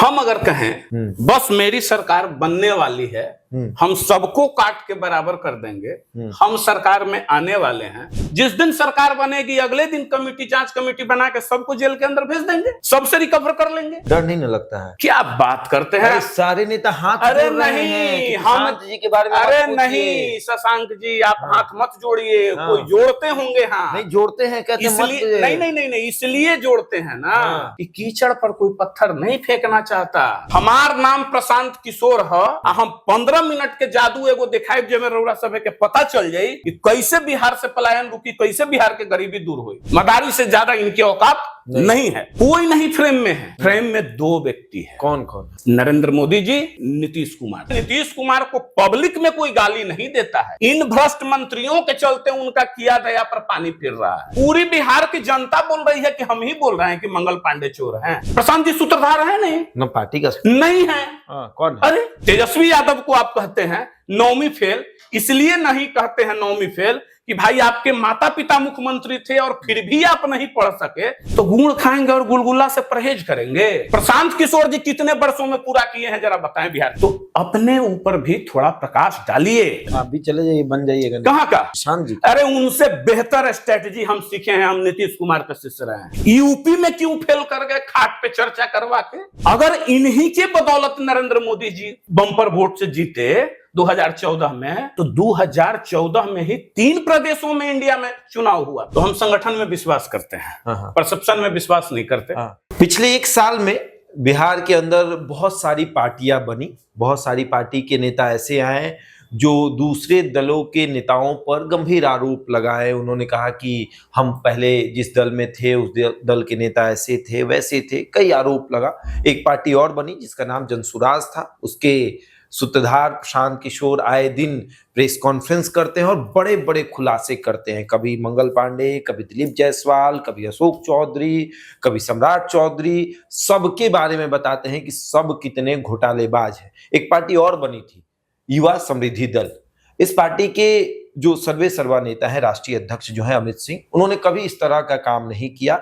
हम अगर कहें बस मेरी सरकार बनने वाली है, हम सबको काट के बराबर कर देंगे, हम सरकार में आने वाले हैं, जिस दिन सरकार बनेगी अगले दिन कमेटी, जांच कमेटी बना के सबको जेल के अंदर भेज देंगे, सबसे रिकवर कर लेंगे। डर नहीं न लगता है? क्या बात करते हैं, सारे नेता हाथ अरे जोड़ रहे नहीं, हैं हम जी के बारे में अरे नहीं शशांक जी, आप हाथ मत जोड़िए, कोई जोड़ते होंगे। हाँ नहीं जोड़ते हैं, कहते इसलिए नहीं, इसलिए जोड़ते हैं ना कि कीचड़ पर कोई पत्थर नहीं फेंकना चाहता। हमार नाम प्रशांत किशोर है, हम 15 मिनट के जादू एगो दिखाई जे में रउरा सब के पता चल जाई कि कैसे बिहार से पलायन रुकी, कैसे बिहार के गरीबी दूर हुई। मदारी से ज्यादा इनकी औकात नहीं है, कोई नहीं फ्रेम में है। फ्रेम में दो व्यक्ति है। कौन कौन? नरेंद्र मोदी जी, नीतीश कुमार। नीतीश कुमार को पब्लिक में कोई गाली नहीं देता है, इन भ्रष्ट मंत्रियों के चलते उनका किया दया पर पानी फिर रहा है। पूरी बिहार की जनता बोल रही है कि हम ही बोल रहे हैं कि मंगल पांडे चोर हैं। प्रशांत जी सूत्रधार है नहीं, न पार्टी का नहीं है। कौन है? अरे तेजस्वी यादव को आप कहते हैं नौवीं फेल, इसलिए नहीं कहते हैं नौवीं फेल कि भाई आपके माता पिता मुख्यमंत्री थे और फिर भी आप नहीं पढ़ सके, तो गुड़ खाएंगे और गुलगुला से परहेज करेंगे। प्रशांत किशोर जी कितने वर्षों में पूरा किए हैं जरा बताएं बिहार। तो अपने ऊपर भी थोड़ा प्रकाश डालिए। आप भी चले जाइए, बन जाइएगा। कहाँ का? प्रशांत जी। अरे उनसे बेहतर स्ट्रेटेजी हम सीखे हैं, हम नीतीश कुमार के शिष्य रहे हैं। यूपी में क्यों फेल कर गए खाट पे चर्चा करवा के? अगर इन्हीं के बदौलत नरेंद्र मोदी जी बम्पर वोट से जीते 2014 में, तो 2014 में ही 3 प्रदेशों में इंडिया में चुनाव हुआ। तो हम संगठन में विश्वास करते हैं, परसेप्शन में विश्वास नहीं करते। पिछले 1 साल में बिहार के अंदर बहुत सारी पार्टियां बनी, बहुत सारी पार्टी के नेता ऐसे आए जो दूसरे दलों के नेताओं पर गंभीर आरोप लगाए। उन्होंने कहा कि हम पहले जिस दल में थे उस दल के नेता ऐसे थे वैसे थे, कई आरोप लगा। एक पार्टी और बनी जिसका नाम जनसुराज था, उसके सूत्रधार प्रशांत किशोर आए दिन प्रेस कॉन्फ्रेंस करते हैं और बड़े बड़े खुलासे करते हैं। कभी मंगल पांडे, कभी दिलीप जायसवाल, कभी अशोक चौधरी, कभी सम्राट चौधरी, सबके बारे में बताते हैं कि सब कितने घोटालेबाज हैं। एक पार्टी और बनी थी, युवा समृद्धि दल। इस पार्टी के जो सर्वे सर्वा नेता है, राष्ट्रीय अध्यक्ष जो है अमित सिंह, उन्होंने कभी इस तरह का काम नहीं किया।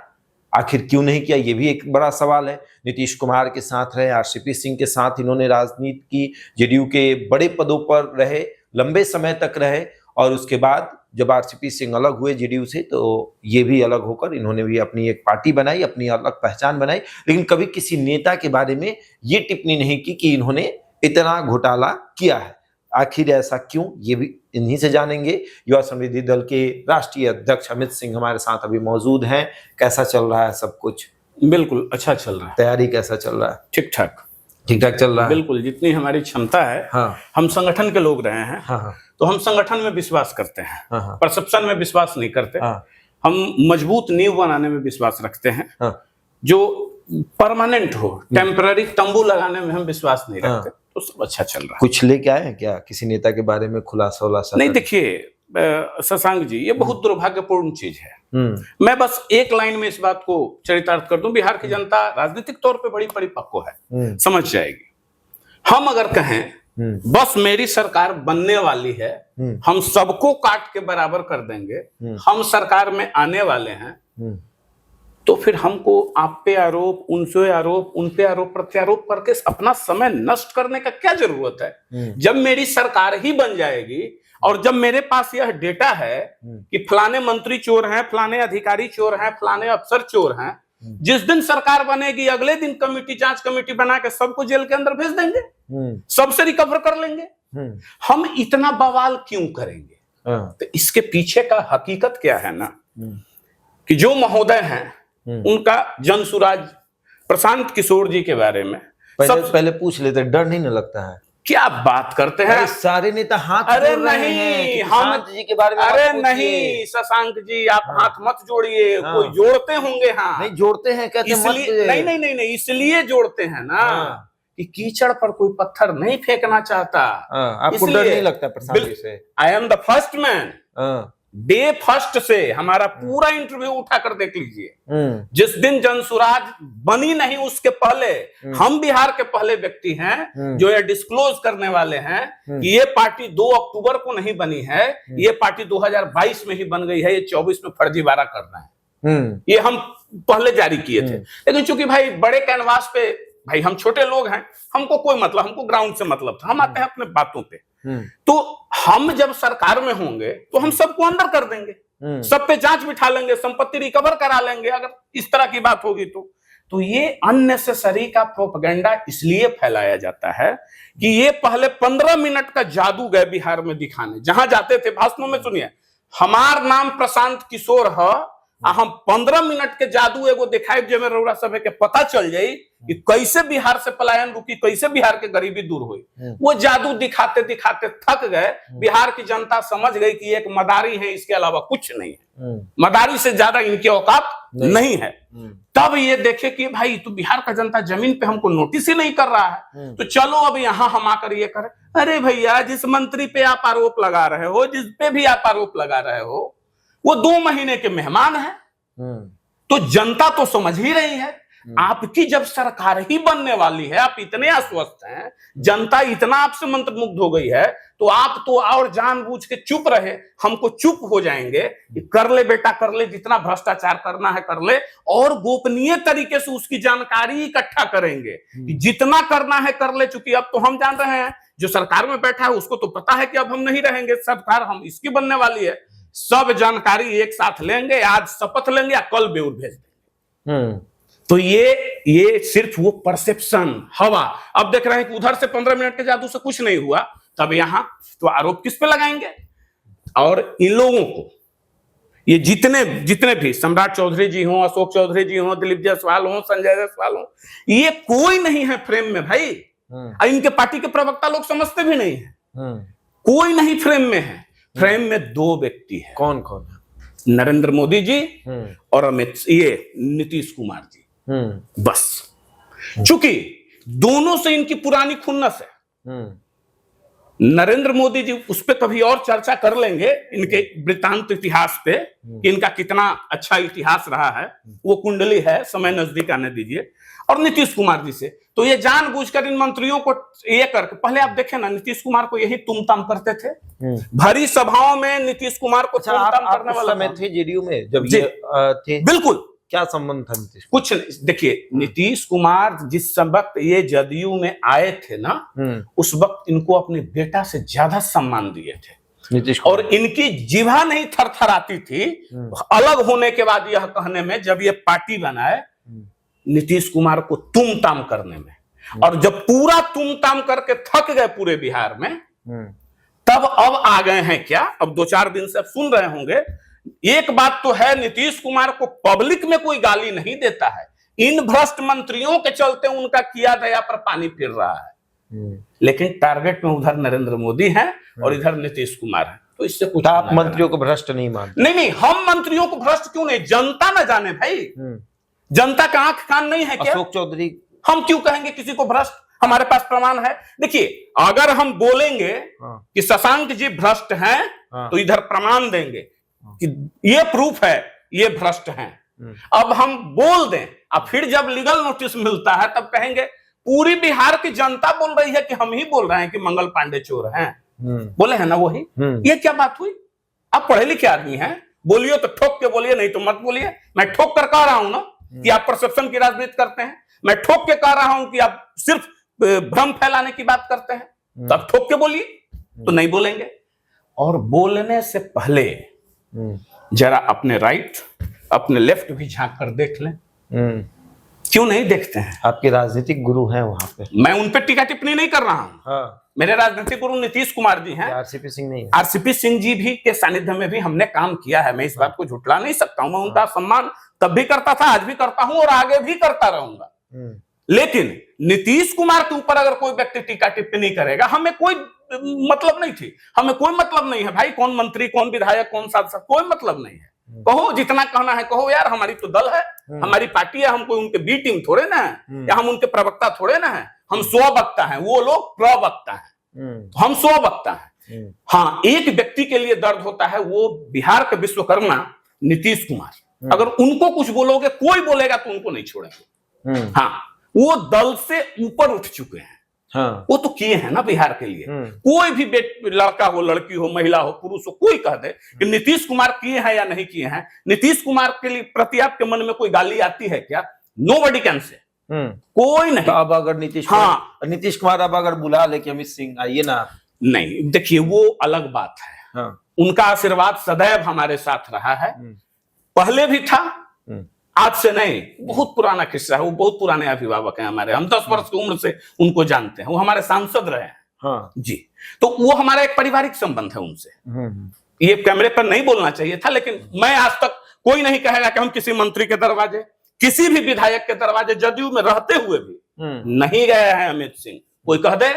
आखिर क्यों नहीं किया, ये भी एक बड़ा सवाल है। नीतीश कुमार के साथ रहे, आरसीपी सिंह के साथ इन्होंने राजनीति की, जेडीयू के बड़े पदों पर रहे, लंबे समय तक रहे, और उसके बाद जब आरसीपी सिंह अलग हुए जेडीयू से, तो ये भी अलग होकर इन्होंने भी अपनी एक पार्टी बनाई, अपनी अलग पहचान बनाई। लेकिन कभी किसी नेता के बारे में ये टिप्पणी नहीं की कि इन्होंने इतना घोटाला किया है। आखिर ऐसा क्यों, ये भी इन्हीं से जानेंगे। युवा समृद्धि दल के राष्ट्रीय अध्यक्ष अमित सिंह हमारे साथ अभी मौजूद हैं। कैसा चल रहा है सब कुछ? बिल्कुल अच्छा चल रहा है। तैयारी कैसा चल रहा है? ठीक ठाक चल रहा है। बिल्कुल, जितनी हमारी क्षमता है। हम संगठन के लोग रहे हैं, तो हम संगठन में विश्वास करते हैं, परसेप्शन में विश्वास नहीं करते। हम मजबूत नींव बनाने में विश्वास रखते हैं, जो परमानेंट हो। टेम्पररी तंबू लगाने में हम विश्वास नहीं रखते। तो सब अच्छा चल रहा है। कुछ लेके आए हैं क्या किसी नेता के बारे में खुलासा उलासा? नहीं, देखिए शशांक जी, ये बहुत दुर्भाग्यपूर्ण चीज है। मैं बस एक लाइन में इस बात को चरितार्थ कर दूं, बिहार की जनता राजनीतिक तौर पे बड़ी परिपक्व है, समझ जाएगी। हम अगर कहें बस मेरी सरकार बनने वाली है, हम सबको काट के बराबर कर देंगे, हम सरकार में आने वाले हैं, तो फिर हमको आप पे आरोप, उनसे आरोप, उन पे आरोप प्रत्यारोप करके अपना समय नष्ट करने का क्या जरूरत है? जब मेरी सरकार ही बन जाएगी और जब मेरे पास यह डेटा है कि फलाने मंत्री चोर हैं, फलाने अधिकारी चोर हैं, फलाने अफसर चोर हैं, जिस दिन सरकार बनेगी अगले दिन कमेटी, जांच कमेटी बना के सबको जेल के अंदर भेज देंगे, सबसे रिकवर कर लेंगे। हम इतना बवाल क्यों करेंगे? तो इसके पीछे का हकीकत क्या है ना, कि जो महोदय हैं उनका जनसुराज प्रशांत किशोर जी के बारे में पहले पूछ लेते, डर नहीं न लगता है? क्या बात करते हैं, सारे नेता हाथ अरे जोड़ रहे नहीं, हैं हम जी के बारे में। अरे नहीं शशांक जी, आप हाथ मत जोड़िए, कोई जोड़ते होंगे। हाँ नहीं जोड़ते हैं, कहते इसलिए नहीं, इसलिए जोड़ते हैं ना कि कीचड़ पर कोई पत्थर नहीं फेंकना चाहता। आपको डर नहीं लगता प्रशांत जी से? I am the first man. Day first से हमारा पूरा इंटरव्यू उठाकर देख लीजिए। जिस दिन जनसुराज बनी नहीं उसके पहले हम बिहार के पहले व्यक्ति हैं जो ये डिस्क्लोज करने वाले हैं कि ये पार्टी 2 अक्टूबर को नहीं बनी है, ये पार्टी 2022 में ही बन गई है, ये 24 में फर्जीवाड़ा कर रहे हैं। ये हम पहले जारी किए थे, लेकिन चूंकि भाई बड़े कैनवास पे भाई हम छोटे लोग हैं, हमको कोई मतलब, हमको ग्राउंड से मतलब था, हम आते हैं अपने बातों पे। तो हम जब सरकार में होंगे तो हम सबको अंदर कर देंगे, सब पे जांच बिठा लेंगे, संपत्ति रिकवर करा लेंगे, अगर इस तरह की बात होगी तो ये अननेसेसरी का प्रोपेगेंडा इसलिए फैलाया जाता है कि ये पहले 15 मिनट का जादू गए बिहार में दिखाने, जहां जाते थे भाषणों में, सुनिए हमार नाम प्रशांत किशोर है, हम 15 मिनट के जादू एगो दिखाए जे में रउरा सब के पता चल जाई कि कैसे बिहार से पलायन रुकी, कैसे बिहार के गरीबी दूर हुई। वो जादू दिखाते दिखाते थक गए, बिहार की जनता समझ गई कि एक मदारी है, इसके अलावा कुछ नहीं है, मदारी से ज्यादा इनकी औकात नहीं है। तब ये देखे कि भाई तो बिहार का जनता जमीन पे हमको नोटिस ही नहीं कर रहा है, तो चलो अब यहां हम आकर ये करें। अरे भैया, जिस मंत्री पे आप आरोप लगा रहे हो, जिस पे भी आप आरोप लगा रहे हो, वो 2 महीने के मेहमान हैं, तो जनता तो समझ ही रही है। आपकी जब सरकार ही बनने वाली है, आप इतने आश्वस्त हैं, जनता इतना आपसे मंत्रमुग्ध हो गई है, तो आप तो और जानबूझ के चुप रहे, हमको चुप हो जाएंगे, कर ले बेटा कर ले, जितना भ्रष्टाचार करना है कर ले, और गोपनीय तरीके से उसकी जानकारी इकट्ठा करेंगे, जितना करना है कर ले। चूंकि अब तो हम जान रहे हैं, जो सरकार में बैठा है उसको तो पता है कि अब हम नहीं रहेंगे, सरकार हम इसकी बनने वाली है, सब जानकारी एक साथ लेंगे, आज शपथ लेंगे या कल बेउर भेज देंगे। तो ये सिर्फ वो परसेप्शन, हवा। अब देख रहे हैं कि उधर से 15 मिनट के जादू से कुछ नहीं हुआ, तब यहां तो आरोप किस पे लगाएंगे? और इन लोगों को, ये जितने भी सम्राट चौधरी जी हों, अशोक चौधरी जी हों, दिलीप जायसवाल हों, संजय जायसवाल हों, ये कोई नहीं है फ्रेम में भाई। इनके पार्टी के प्रवक्ता लोग समझते भी नहीं है, कोई नहीं फ्रेम में है। फ्रेम में 2 व्यक्ति है। कौन कौन? नरेंद्र मोदी जी और नीतीश कुमार जी, बस। चूंकि दोनों से इनकी पुरानी खुन्नस है। नरेंद्र मोदी जी, उस पर कभी और चर्चा कर लेंगे, इनके वृत्तांत इतिहास पे कि इनका कितना अच्छा इतिहास रहा है, वो कुंडली है, समय नजदीक आने दीजिए। और नीतीश कुमार जी से तो ये जानबूझकर इन मंत्रियों को ये करके, पहले आप देखें ना, नीतीश कुमार को यही तुम-ताम करते थे, भरी सभाओं में नीतीश कुमार को तुम-ताम करने वाला समय थे जेडीयू में जब ये थे? बिल्कुल। क्या संबंध था नीतीश? कुछ नहीं। देखिए, नीतीश कुमार जिस वक्त ये जदयू में आए थे ना, उस वक्त इनको अपने बेटा से ज्यादा सम्मान दिए थे नीतीश, और इनकी जिह्वा नहीं थरथराती थी अलग होने के बाद यह कहने में, जब ये पार्टी बनाए नीतीश कुमार को तुम ताम करने में। और जब पूरा तुम ताम करके थक गए पूरे बिहार में, तब अब आ गए हैं क्या, अब 2-4 दिन से अब सुन रहे होंगे। एक बात तो है, नीतीश कुमार को पब्लिक में कोई गाली नहीं देता है, इन भ्रष्ट मंत्रियों के चलते उनका किया दया पर पानी फिर रहा है। लेकिन टारगेट में उधर नरेंद्र मोदी है और इधर नीतीश कुमार है, तो इससे कुछ आप मंत्रियों को भ्रष्ट नहीं मानते? नहीं, हम मंत्रियों को भ्रष्ट क्यों नहीं, जनता ना जाने भाई, जनता का आंख कान नहीं है क्या? अशोक चौधरी, हम क्यों कहेंगे किसी को भ्रष्ट? हमारे पास प्रमाण है। देखिए, अगर हम बोलेंगे कि शशांक जी भ्रष्ट हैं, तो इधर प्रमाण देंगे कि ये प्रूफ है ये भ्रष्ट हैं। अब हम बोल दें, अब फिर जब लीगल नोटिस मिलता है तब कहेंगे पूरी बिहार की जनता बोल रही है कि हम ही बोल रहे हैं कि मंगल पांडे चोर हैं। बोले है ना वही। ये क्या बात हुई? आप पढ़े लिखे आदमी हैं, बोलिए तो ठोक के बोलिए, नहीं तो मत बोलिए। मैं ठोक कर कह रहा हूं ना कि आप परसेप्शन की राजनीति करते हैं, मैं ठोक के कह रहा हूं कि आप सिर्फ भ्रम फैलाने की बात करते हैं, तो आप ठोक के बोलिए। तो नहीं बोलेंगे। और बोलने से पहले जरा अपने राइट अपने लेफ्ट भी झांक कर देख लें। क्यों नहीं देखते हैं? आपके राजनीतिक गुरु हैं वहां पे। मैं उन पे टीका टिप्पणी नहीं कर रहा हूं। मेरे राजनीतिक गुरु नीतीश कुमार जी हैं। आरसीपी सिंह नहीं है? आरसीपी सिंह जी भी के सानिध्य में भी हमने काम किया है, मैं इस बात को झुठला नहीं सकता हूं। मैं उनका सम्मान तब भी करता था, आज भी करता हूं और आगे भी करता रहूंगा। लेकिन नीतीश कुमार के ऊपर अगर कोई व्यक्ति टीका टिप्पणी करेगा, हमें कोई मतलब नहीं थी, हमें कोई मतलब नहीं है भाई, कौन मंत्री कौन विधायक कौन सांसद, कोई मतलब नहीं है। कहो जितना कहना है कहो यार, हमारी तो दल है, हमारी पार्टी है, हम कोई उनके बी टीम थोड़े ना है, या हम उनके प्रवक्ता थोड़े ना है। हम स्ववक्ता हैं, वो लोग प्रवक्ता हैं, तो हम स्ववक्ता हैं। हाँ, एक व्यक्ति के लिए दर्द होता है, वो बिहार के विश्वकर्मा नीतीश कुमार। अगर उनको कुछ बोलोगे, कोई बोलेगा तो उनको नहीं छोड़ेंगे। हाँ, वो दल से ऊपर उठ चुके हैं। हाँ। वो तो किए हैं ना बिहार के लिए। कोई भी लड़का हो, लड़की हो, महिला हो, पुरुष हो, कोई कह दे कि नीतीश कुमार किए हैं या नहीं किए हैं, नीतीश कुमार के लिए प्रति आपके मन में कोई गाली आती है क्या? Nobody can say. कोई नहीं। तो अब अगर नीतीश कुमार अब अगर बुला ले कि अमित सिंह आइए ना, नहीं, देखिए वो अलग बात है। हाँ। उनका आशीर्वाद सदैव हमारे साथ रहा है, पहले भी था, आज से नहीं, बहुत पुराना किस्सा है। वो बहुत पुराने अभिभावक हैं हमारे, हम 10 वर्ष की उम्र से उनको जानते हैं, वो हमारे सांसद रहे हैं। हाँ। जी, तो वो हमारा एक पारिवारिक संबंध है उनसे। ये कैमरे पर नहीं बोलना चाहिए था, लेकिन मैं आज तक, कोई नहीं कहेगा कि हम किसी मंत्री के दरवाजे, किसी भी विधायक के दरवाजे जदयू में रहते हुए भी नहीं गए हैं अमित सिंह। कोई कह दे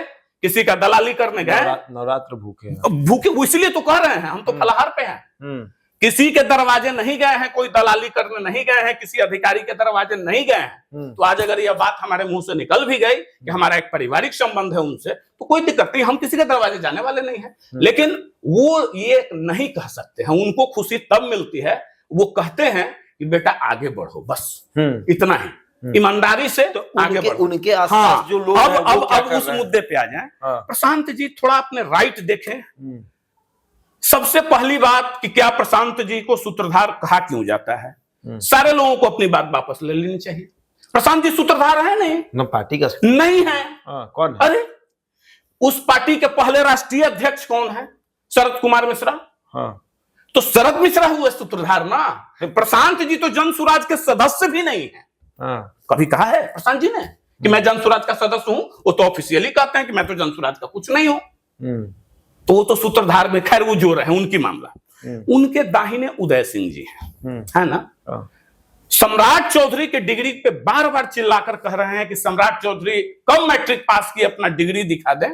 किसी का दलाली करने गए, नवरात्र भूखे भूखे, इसलिए तो कह रहे हैं, हम तो फलाहार पे हैं। किसी के दरवाजे नहीं गए हैं, कोई दलाली करने नहीं गए हैं, किसी अधिकारी के दरवाजे नहीं गए हैं। तो आज अगर यह बात हमारे मुंह से निकल भी गई कि हमारा एक पारिवारिक संबंध है उनसे, तो कोई दिक्कत नहीं, हम किसी के दरवाजे जाने वाले नहीं हैं। लेकिन वो ये नहीं कह सकते हैं, उनको खुशी तब मिलती है, वो कहते हैं कि बेटा आगे बढ़ो, बस इतना ही, ईमानदारी से तो आगे बढ़ो। उनके आसपास जो लोग अब उस मुद्दे पे आ जाएं। प्रशांत जी थोड़ा अपने राइट देखें। सबसे पहली बात कि क्या प्रशांत जी को सूत्रधार कहा क्यों जाता है? सारे लोगों को अपनी बात वापस ले लेनी चाहिए। प्रशांत जी सूत्रधार है नहीं, न पार्टी का नहीं है। कौन है? अरे उस पार्टी के पहले राष्ट्रीय अध्यक्ष कौन है? शरद कुमार मिश्रा। तो शरद मिश्रा हुए सूत्रधार ना। प्रशांत जी तो जन सुराज के सदस्य भी नहीं है। कभी कहा है प्रशांत जी ने कि मैं जन सुराज का सदस्य हूं? वो तो ऑफिशियली कहते हैं कि मैं तो जन सुराज का कुछ नहीं हूं। तो वो तो सूत्रधार में, खैर वो जो रहे उनकी मामला। उनके दाहिने उदय सिंह जी है ना। सम्राट चौधरी के डिग्री पे बार बार चिल्लाकर कह रहे हैं कि सम्राट चौधरी कम मैट्रिक पास की, अपना डिग्री दिखा दें।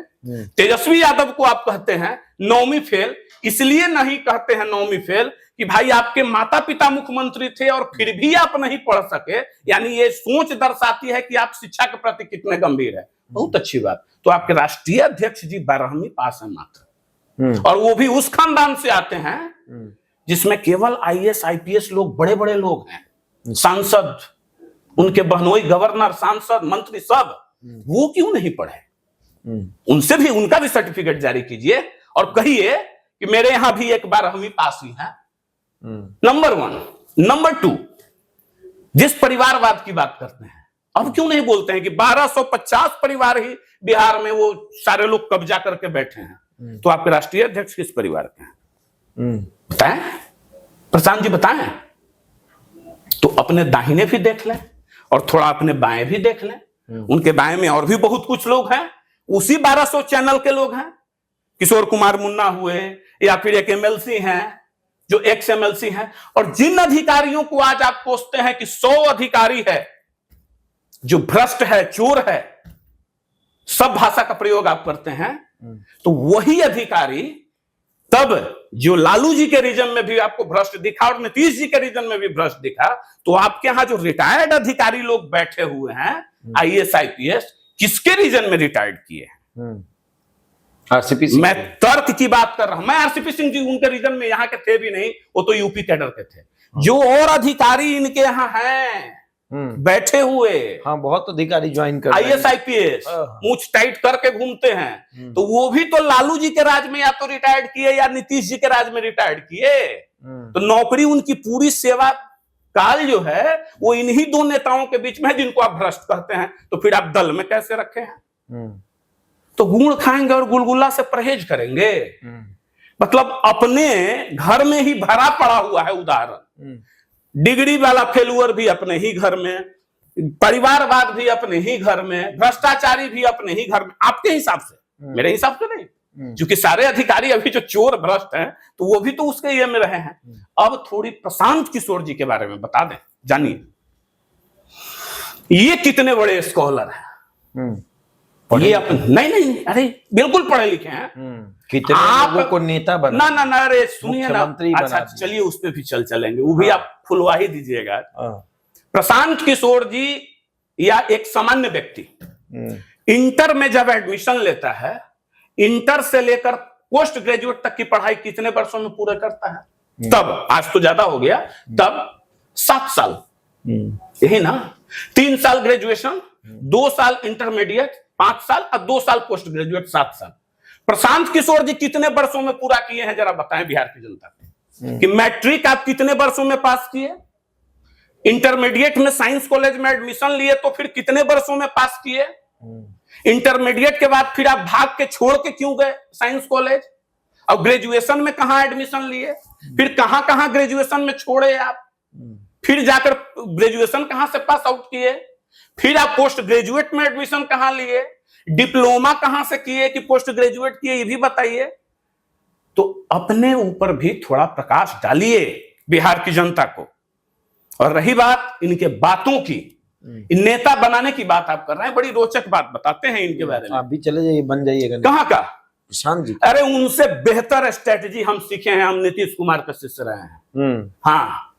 तेजस्वी यादव को आप कहते हैं 9वीं फेल, इसलिए नहीं कहते हैं 9वीं फेल कि भाई आपके माता पिता मुख्यमंत्री थे और फिर भी आप नहीं पढ़ सके, यानी ये सोच दर्शाती है कि आप शिक्षा के प्रति कितने गंभीर है। बहुत अच्छी बात। तो आपके राष्ट्रीय अध्यक्ष जी 12वीं पास है मात्र, और वो भी उस खानदान से आते हैं जिसमें केवल IAS IPS लोग, बड़े बड़े लोग हैं, सांसद, उनके बहनोई गवर्नर, सांसद, मंत्री सब। वो क्यों नहीं पढ़े? उनसे भी, उनका भी सर्टिफिकेट जारी कीजिए और कहिए कि मेरे यहां भी एक 12वीं पास ही है। नंबर 1। नंबर 2, जिस परिवारवाद की बात करते हैं, अब क्यों नहीं बोलते हैं कि 1250 परिवार ही बिहार में वो सारे लोग कब्जा करके बैठे हैं? तो आपके राष्ट्रीय अध्यक्ष किस परिवार के हैं? बताएं प्रशांत जी, बताएं। तो अपने दाहिने भी देख लें और थोड़ा अपने बाएं भी देख लें। उनके बाएं में और भी बहुत कुछ लोग हैं, उसी 1200 चैनल के लोग हैं। किशोर कुमार मुन्ना हुए, या फिर एक MLC हैं जो एक्स MLC हैं। और जिन अधिकारियों को आज आप कोसते हैं कि 100 अधिकारी है जो भ्रष्ट है, चोर है, सब भाषा का प्रयोग आप करते हैं, तो वही अधिकारी तब जो लालू जी के रीजन में भी आपको भ्रष्ट दिखा और नीतीश जी के रीजन में भी भ्रष्ट दिखा, तो आपके यहां जो रिटायर्ड अधिकारी लोग बैठे हुए हैं, IAS IPS, किसके रीजन में रिटायर्ड किए? RCP। मैं तर्क की बात कर रहा हूं। मैं RCP सिंह जी उनके रीजन में यहाँ के थे भी नहीं, वो तो यूपी कैडर के थे। जो और अधिकारी इनके यहाँ हैं बैठे हुए, हाँ, बहुत अधिकारी ज्वाइन कर IAS IPS मूछ टाइट करके घूमते हैं, तो वो भी तो लालू जी के राज में या तो रिटायर्ड किए या नीतीश जी के राज में रिटायर्ड किए। तो नौकरी उनकी पूरी सेवा काल जो है वो इन्हीं दो नेताओं के बीच में है जिनको आप भ्रष्ट कहते हैं। तो फिर आप दल में कैसे रखे हैं? तो गुड़ खाएंगे और गुलगुला से परहेज करेंगे। मतलब अपने घर में ही भरा पड़ा हुआ है उदाहरण। डिग्री वाला फेलुअर भी अपने ही घर में, परिवारवाद भी अपने ही घर में, भ्रष्टाचारी भी अपने ही घर में। आपके हिसाब से, मेरे हिसाब से नहीं, क्योंकि सारे अधिकारी अभी जो चोर भ्रष्ट हैं तो वो भी तो उसके ये में रहे हैं। अब थोड़ी प्रशांत किशोर जी के बारे में बता दें, जानिए ये कितने बड़े स्कॉलर हैं। ये नहीं, अरे बिल्कुल पढ़े लिखे हैं। कितने लोगों को नेता बना, ना, अरे सुनिए ना, अच्छा चलिए उस पर भी चलेंगे, वो भी आप फुलवा ही दीजिएगा। प्रशांत किशोर जी या एक सामान्य व्यक्ति इंटर में जब एडमिशन लेता है, इंटर से लेकर पोस्ट ग्रेजुएट तक की पढ़ाई कितने वर्षों में पूरा करता है? तब, आज तो ज्यादा हो गया, तब 7 साल, यही ना। 3 साल ग्रेजुएशन, 2 साल इंटरमीडिएट, 5 साल, और 2 साल पोस्ट ग्रेजुएट, 7 साल। प्रशांत किशोर जी कितने वर्षों में पूरा किए हैं जरा बताएं बिहार की जनता को कि मैट्रिक आप कितने वर्षों में पास किए, इंटरमीडिएट में साइंस कॉलेज में एडमिशन लिए तो फिर कितने वर्षों में पास किए? इंटरमीडिएट के बाद फिर आप भाग के छोड़ के क्यों गए साइंस कॉलेज? अब ग्रेजुएशन में कहां एडमिशन लिए? फिर कहां कहां ग्रेजुएशन में छोड़े आप? फिर जाकर ग्रेजुएशन कहां से पास आउट किए? फिर आप पोस्ट ग्रेजुएट में एडमिशन कहां लिए? डिप्लोमा कहां से किए कि पोस्ट ग्रेजुएट किए, ये भी बताइए। तो अपने ऊपर भी थोड़ा प्रकाश डालिए बिहार की जनता को। और रही बात इनके बातों की, इन नेता बनाने की बात आप कर रहे हैं, बड़ी रोचक बात बताते हैं इनके बारे में। आप भी चले जाइए, बन जाइएगा। कहां का? प्रशांत जी। अरे उनसे बेहतर स्ट्रेटजी हम सीखे हैं, हम नीतीश कुमार का शिष्य रहे हैं। हाँ,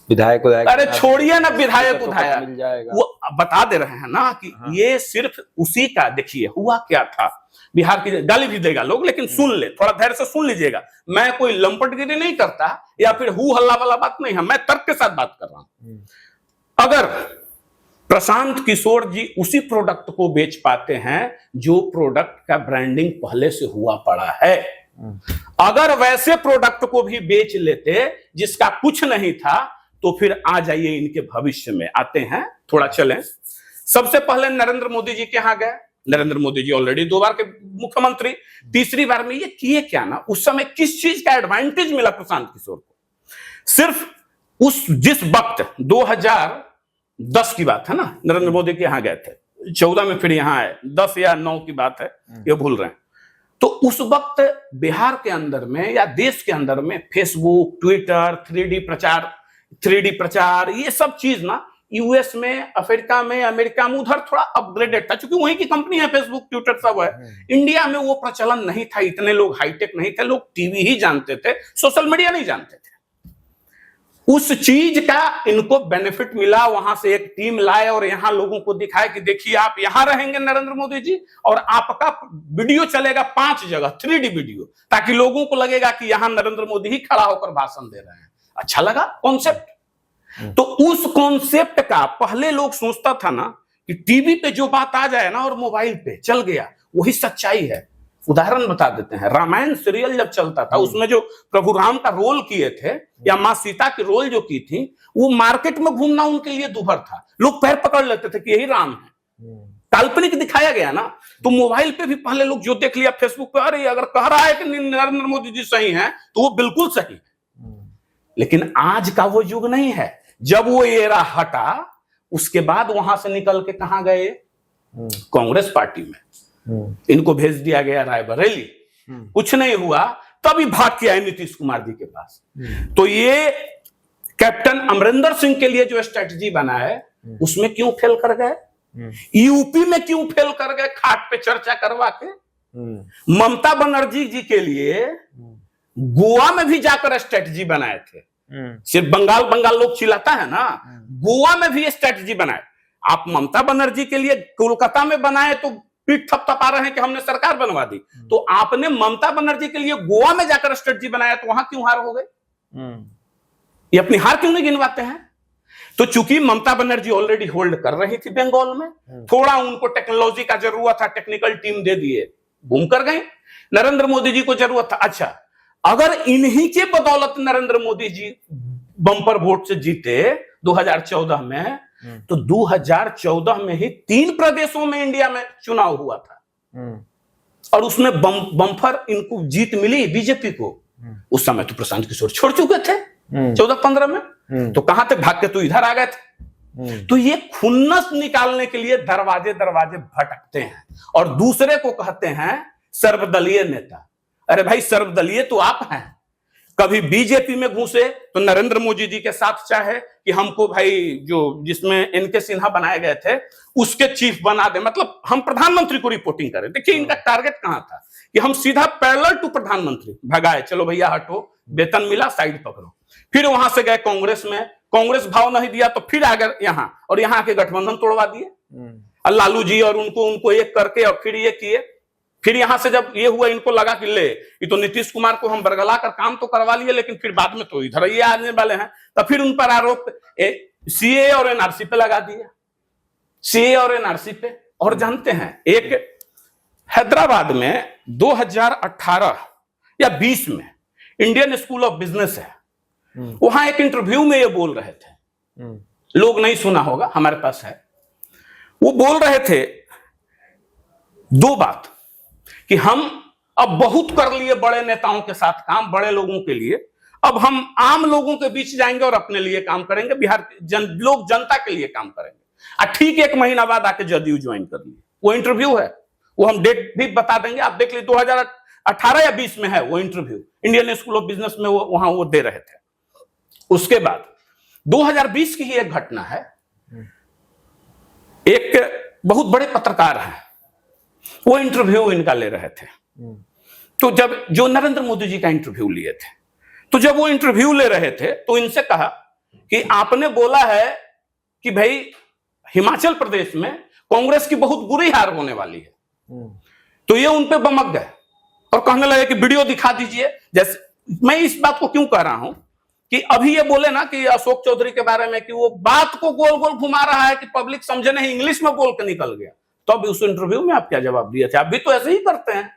विधायक, अरे छोड़िए ना विधायक उधायक, मिल जाएगा। वो बता दे रहे हैं ना कि ये सिर्फ उसी का। देखिए हुआ क्या था, बिहार की गाली भी देगा लोग, लेकिन सुन ले, थोड़ा धैर्य से सुन लीजिएगा। मैं कोई लंपटगिरी नहीं करता या फिर हु हल्ला वाला बात नहीं है, मैं तर्क के साथ बात कर रहा हूं। अगर प्रशांत किशोर जी उसी प्रोडक्ट को बेच पाते हैं जो प्रोडक्ट का ब्रांडिंग पहले से हुआ पड़ा है, अगर वैसे प्रोडक्ट को भी बेच लेते जिसका कुछ नहीं था, तो फिर आ जाइए इनके भविष्य में। आते हैं, थोड़ा चलें। सबसे पहले नरेंद्र मोदी जी के यहां गए। नरेंद्र मोदी जी ऑलरेडी 2 बार के मुख्यमंत्री, तीसरी बार में ये किए क्या ना? उस समय किस चीज का एडवांटेज मिला प्रशांत किशोर को? सिर्फ उस जिस वक्त 2010 की बात है ना, नरेंद्र मोदी के यहां गए थे, 14 में फिर यहां आए, 10 या 9 की बात है, ये भूल रहे हैं। तो उस वक्त बिहार के अंदर में या देश के अंदर में फेसबुक, ट्विटर, 3D प्रचार, ये सब चीज ना यूएस में, अफ्रीका में, अमेरिका में उधर थोड़ा अपग्रेडेड था, क्योंकि वहीं की कंपनी है, फेसबुक, ट्विटर सब है। इंडिया में वो प्रचलन नहीं था, इतने लोग हाईटेक नहीं थे, लोग टीवी ही जानते थे, सोशल मीडिया नहीं जानते थे। उस चीज का इनको बेनिफिट मिला, वहां से एक टीम लाए और यहां लोगों को दिखाए कि देखिए आप यहां रहेंगे नरेंद्र मोदी जी, और आपका वीडियो चलेगा 5 जगह, 3D वीडियो, ताकि लोगों को लगेगा कि यहां नरेंद्र मोदी ही खड़ा होकर भाषण दे रहे हैं। अच्छा लगा कॉन्सेप्ट। तो उस कॉन्सेप्ट का पहले लोग सोचता था ना कि टीवी पे जो बात आ जाए ना और मोबाइल पे चल गया, वही सच्चाई है। उदाहरण बता देते हैं, रामायण सीरियल जब चलता था, उसमें जो प्रभु राम का रोल किए थे या मां सीता की रोल जो की थी, वो मार्केट में घूमना उनके लिए दुभर था। लोग पैर पकड़ लेते थे कि यही राम है। काल्पनिक दिखाया गया ना। तो मोबाइल पे भी पहले लोग जो देख लिया फेसबुक पे, अरे अगर कह रहा है कि नरेंद्र मोदी जी सही हैं तो वो बिल्कुल सही है। लेकिन आज का वो युग नहीं है। जब वो एरा हटा, उसके बाद वहां से निकल के कहां गए? कांग्रेस पार्टी में। इनको भेज दिया गया रायबरेली, कुछ नहीं हुआ, तभी भाग के आए नीतीश कुमार जी के पास। तो ये कैप्टन अमरिंदर सिंह के लिए जो स्ट्रेटजी बना है, उसमें क्यों फेल कर गए? यूपी में क्यों फेल कर गए? खाट पे चर्चा करवा के। ममता बनर्जी जी के लिए गोवा में भी जाकर स्ट्रेटजी बनाए थे। सिर्फ बंगाल लोग चिल्लाता है ना, गोवा में भी स्ट्रेटजी बनाए। आप ममता बनर्जी के लिए कोलकाता में बनाए तो पीठ थपथपा रहे हैं कि हमने सरकार बनवा दी, तो आपने ममता बनर्जी के लिए गोवा में जाकर स्ट्रेटजी बनाया, तो वहां क्यों हार हो गए? ये अपनी हार क्यों नहीं गिनवाते हैं? तो चूंकि ममता बनर्जी ऑलरेडी होल्ड कर रही थी बंगाल में, थोड़ा उनको टेक्नोलॉजी का जरूरत था, टेक्निकल टीम दे दिए, घूम कर गए। नरेंद्र मोदी जी को जरूरत था, अच्छा अगर इन्हीं के बदौलत नरेंद्र मोदी जी बम्पर वोट से जीते 2014 में, तो 2014 में ही 3 प्रदेशों में इंडिया में चुनाव हुआ था और उसमें बम्पर इनको जीत मिली बीजेपी को। उस समय तो प्रशांत किशोर छोड़ चुके थे 14-15 में, तो कहां तक भाग के तो इधर आ गए थे। तो ये खुन्नस निकालने के लिए दरवाजे दरवाजे भटकते हैं और दूसरे को कहते हैं सर्वदलीय नेता। अरे भाई सर्वदलीय तो आप हैं। कभी बीजेपी में घुसे तो नरेंद्र मोदी जी के साथ चाहे कि हमको भाई जो जिसमें इनके सिन्हा बनाए गए थे उसके चीफ बना दे, मतलब हम प्रधानमंत्री को रिपोर्टिंग करें। देखिए इनका टारगेट कहां था कि हम सीधा पैरेलल टू प्रधानमंत्री भगाए, चलो भैया हटो, वेतन मिला, साइड पकड़ो। फिर वहां से गए कांग्रेस में, कांग्रेस भाव नहीं दिया तो फिर आ गए यहां, और यहां के गठबंधन तोड़वा दिए लालू जी और उनको एक करके, और फिर ये किए। फिर यहां से जब ये हुआ, इनको लगा कि ले ये तो नीतीश कुमार को हम बरगला कर काम तो करवा लिए, लेकिन फिर बाद में तो इधर ये आने वाले हैं, तो फिर उन पर आरोप सीए और एनआरसी पे लगा दिया, सीए और एनआरसी पे। और जानते हैं एक हैदराबाद में 2018 या 20 में इंडियन स्कूल ऑफ बिजनेस है, वहां एक इंटरव्यू में ये बोल रहे थे लोग नहीं सुना होगा, हमारे पास है। वो बोल रहे थे दो बात कि हम अब बहुत कर लिए बड़े नेताओं के साथ काम, बड़े लोगों के लिए, अब हम आम लोगों के बीच जाएंगे और अपने लिए काम करेंगे, बिहार के लोग जनता के लिए काम करेंगे। ठीक 1 महीना बाद आके जदयू ज्वाइन कर लिए। वो इंटरव्यू है, वो हम डेट भी बता देंगे, आप देख लीजिए 2018 या 20 में है वो interview, Indian school of business में वहां वो दे रहे थे। उसके बाद 2020 की ही एक घटना है, एक बहुत बड़े पत्रकार हैं, वो इंटरव्यू इनका ले रहे थे। तो जो नरेंद्र मोदी जी का इंटरव्यू लिए थे, तो जब वो इंटरव्यू ले रहे थे तो इनसे कहा कि आपने बोला है कि भाई हिमाचल प्रदेश में कांग्रेस की बहुत बुरी हार होने वाली है। तो ये उन पे बमक गए और कहने लगे कि वीडियो दिखा दीजिए। जैसे मैं इस बात को क्यों कह रहा हूं कि अभी ये बोले ना कि अशोक चौधरी के बारे में कि वो बात को गोल गोल घुमा रहा है कि पब्लिक समझे नहीं, इंग्लिश में बोल के निकल गया। तो अभी उस इंटरव्यू में आप क्या जवाब दिए थे? आप भी तो ऐसे ही करते हैं,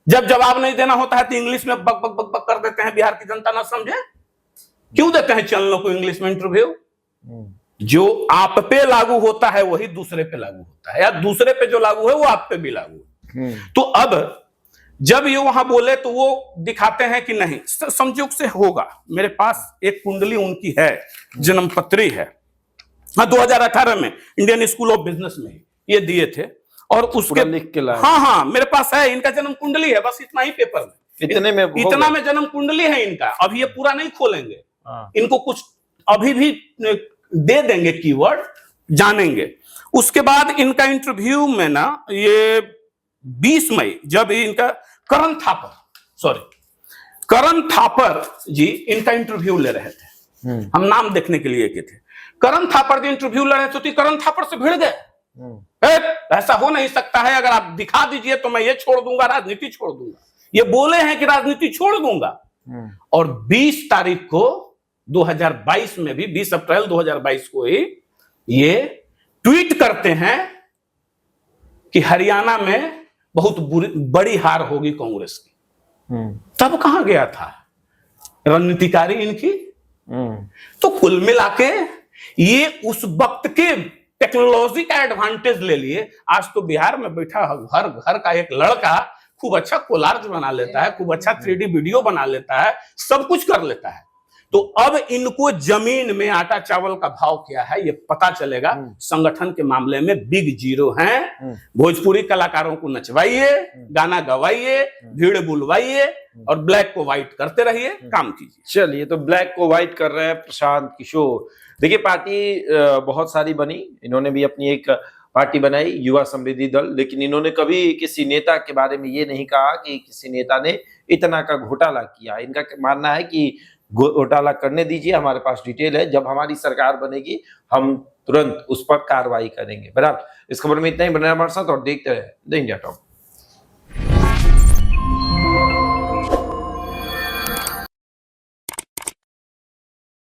जब जवाब नहीं देना होता है तो इंग्लिश में बक बक बक बक कर देते हैं, बिहार की जनता ना समझे। क्यों देते हैं चैनलों को इंग्लिश में इंटरव्यू? जो आप पे लागू होता है वही दूसरे पे लागू होता है, या दूसरे पे जो लागू है वो आप पे भी लागू है। तो अब जब ये वहां बोले तो वो दिखाते हैं कि नहीं, संयोग से होगा। मेरे पास एक कुंडली उनकी है, जन्मपत्री है, 2018 में इंडियन स्कूल ऑफ बिजनेस में ये दिए थे। और उसके लिख के लाए। हाँ मेरे पास है, इनका जन्म कुंडली है, बस इतना ही पेपर में, इतना में जन्म कुंडली है इनका। अभी ये पूरा नहीं खोलेंगे, इनको कुछ अभी भी दे देंगे कीवर्ड, जानेंगे। उसके बाद इनका इंटरव्यू में ना, ये 20 मई जब इनका करण थापर जी इनका इंटरव्यू ले रहे थे, हम नाम देखने के लिए थे। करण थापर जी इंटरव्यू ले रहे थे तो करण थापर से भिड़ गए, ऐसा हो नहीं सकता है, अगर आप दिखा दीजिए तो मैं ये छोड़ दूंगा, राजनीति छोड़ दूंगा। ये बोले हैं कि राजनीति छोड़ दूंगा। और 20 तारीख को 2022 में भी, 20 अप्रैल 2022 को ही ये ट्वीट करते हैं कि हरियाणा में बहुत बड़ी हार होगी कांग्रेस की। तब कहां गया था रणनीतिकारी इनकी? तो कुल मिलाके ये उस वक्त के टेक्नोलॉजी का एडवांटेज ले लिए। आज तो बिहार में बैठा हर घर का एक लड़का खूब अच्छा कोलार्ज बना लेता है, खूब अच्छा 3D वीडियो बना लेता है, सब कुछ कर लेता है। तो अब इनको जमीन में आटा चावल का भाव क्या है ये पता चलेगा। संगठन के मामले में बिग जीरो हैं। भोजपुरी कलाकारों को नचवाइए, गाना गवाइए, भीड़ बुलवाइए और ब्लैक को व्हाइट करते रहिए, काम कीजिए। चलिए, तो ब्लैक को व्हाइट कर रहे हैं प्रशांत किशोर। देखिए, पार्टी बहुत सारी बनी, इन्होंने भी अपनी एक पार्टी बनाई, युवा समृद्धि दल, लेकिन इन्होंने कभी किसी नेता के बारे में ये नहीं कहा कि किसी नेता ने इतना का घोटाला किया। इनका मानना है कि घोटाला करने दीजिए, हमारे पास डिटेल है, जब हमारी सरकार बनेगी हम तुरंत उस पर कार्रवाई करेंगे। बहरहाल इस खबर में इतना ही। बने हमारे साथ और देखते रहे द इंडिया टॉक।